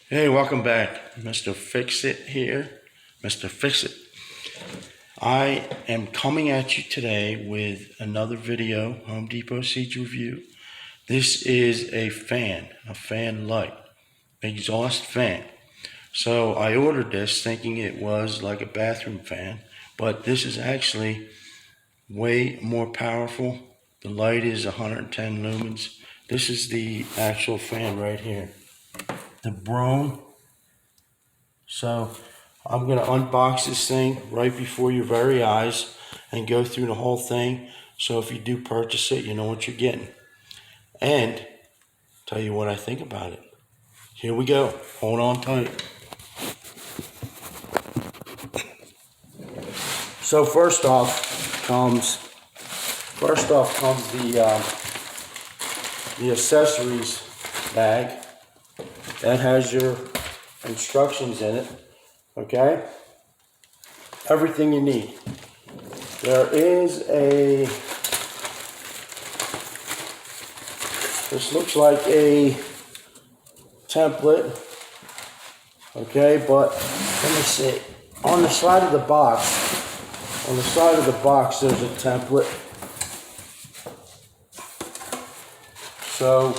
Hey, welcome back. Mr. Fix-It here. Mr. Fix-It. I am coming at you today with another video, Home Depot Siege review. This is a fan light, exhaust fan. So I ordered this thinking it was like a bathroom fan, but this is actually way more powerful. The light is 110 lumens. This is the actual fan right here. The Broan. So I'm going to unbox this thing right before your very eyes and go through the whole thing. So if you do purchase it, you know what you're getting. And tell you what I think about it. Here we go. Hold on tight. So first off comes the accessories bag that has your instructions in it. Okay, everything you need. There is this looks like a template. Okay, but let me see. On the side of the box, there's a template. So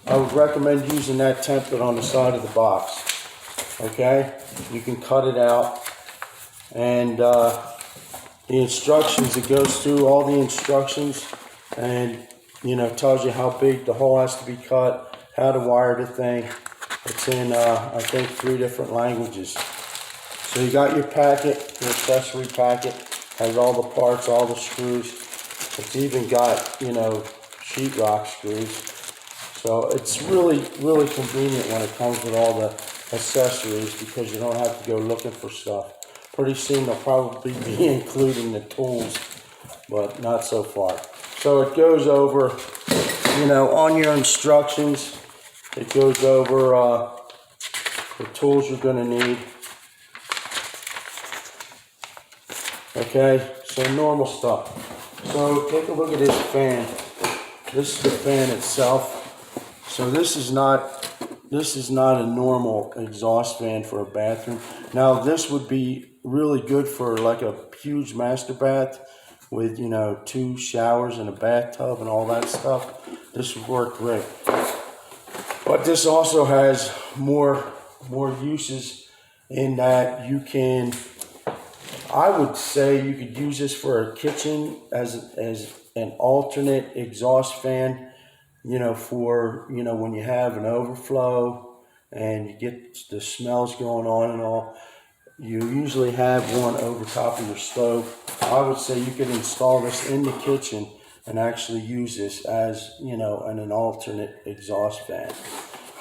I would recommend using that template on the side of the box. Okay, you can cut it out, and the instructions, it goes through all the instructions, and tells you how big the hole has to be cut, how to wire the thing. It's in I think 3 different languages. So you got your packet, your accessory packet, has all the parts, all the screws. It's even got sheetrock screws. So it's really convenient when it comes with all the accessories, because you don't have to go looking for stuff. Pretty soon they'll probably be including the tools, but not so far. So it goes over, on your instructions, it goes over the tools you're going to need. Okay, so normal stuff. So take a look at this fan. This is the fan itself. So this is not a normal exhaust fan for a bathroom. Now this would be really good for like a huge master bath with 2 showers and a bathtub and all that stuff. This would work great. But this also has more uses in that you can, I would say you could use this for a kitchen as an alternate exhaust fan. For when you have an overflow and you get the smells going on and all, you usually have one over top of your stove. I would say you could install this in the kitchen and actually use this as an alternate exhaust fan.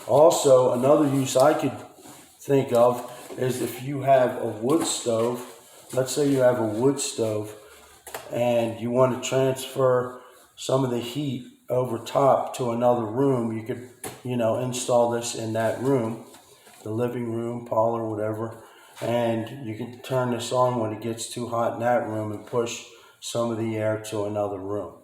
Also, another use I could think of is if you have a wood stove. Let's say you have a wood stove and you want to transfer some of the heat over top to another room. You could install this in that room, the living room, parlor, whatever, and you can turn this on when it gets too hot in that room and push some of the air to another room.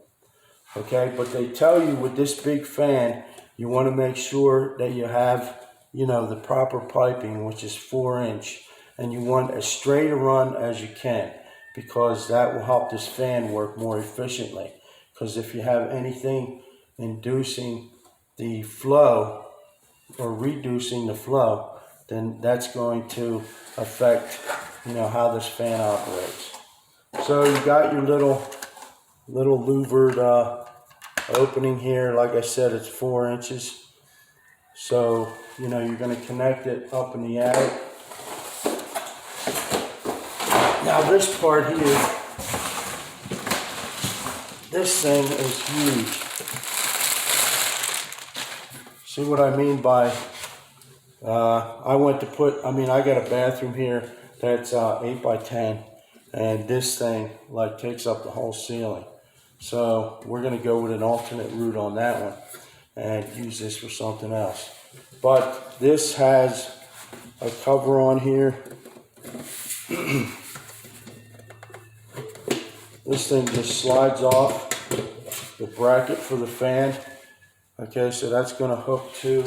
Okay, but they tell you with this big fan, you want to make sure that you have the proper piping, which is 4-inch, and you want as straight a run as you can, because that will help this fan work more efficiently. Because if you have anything inducing the flow or reducing the flow, then that's going to affect how this fan operates. So you got your little louvered opening here. Like I said, it's 4 inches. So you're going to connect it up in the attic. Now this part here, this thing is huge. See what I mean by, I got a bathroom here that's 8 by 10, and this thing takes up the whole ceiling. So we're going to go with an alternate route on that one and use this for something else. But this has a cover on here. This thing just slides off the bracket for the fan. Okay, so that's going to hook to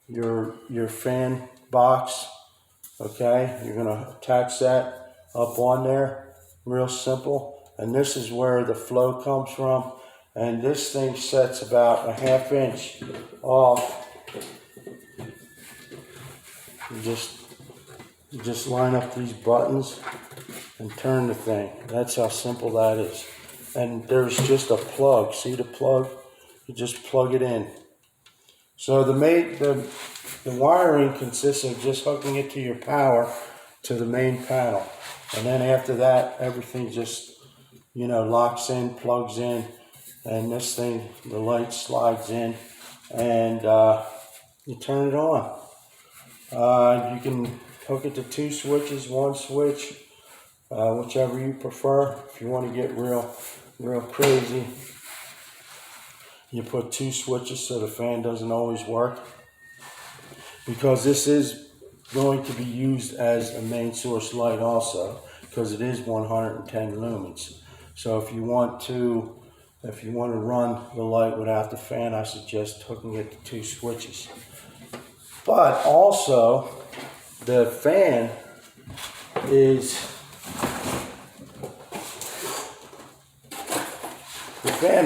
your fan box. Okay, you're going to attach that up on there, real simple. And this is where the flow comes from. And this thing sets about a 1/2 inch off. You just line up these buttons and turn the thing. That's how simple that is. And there's just a plug. See the plug? You just plug it in. So the wiring consists of just hooking it to your power to the main panel. And then after that, everything just, locks in, plugs in. And this thing, the light slides in and you turn it on. You can hook it to 2 switches, 1 switch, whichever you prefer. If you want to get real crazy, you put 2 switches so the fan doesn't always work, because this is going to be used as a main source light also, because it is 110 lumens. So if you want to run the light without the fan, I suggest hooking it to 2 switches. But also, the fan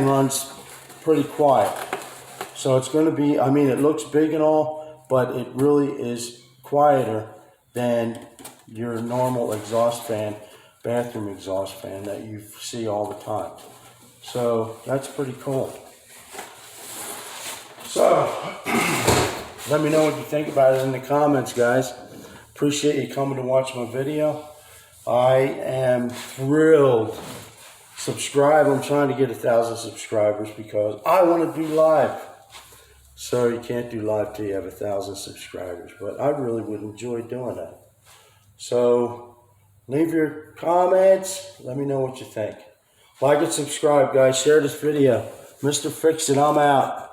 runs pretty quiet. So it's going to be, it looks big and all, but it really is quieter than your normal exhaust fan, bathroom exhaust fan that you see all the time. So that's pretty cool. So let me know what you think about it in the comments, guys. Appreciate you coming to watch my video. I am thrilled. Subscribe. I'm trying to get 1,000 subscribers because I want to do live. So you can't do live till you have 1,000 subscribers, but I really would enjoy doing that. So leave your comments. Let me know what you think. Like and subscribe, guys. Share this video. Mr. Fix It, I'm out.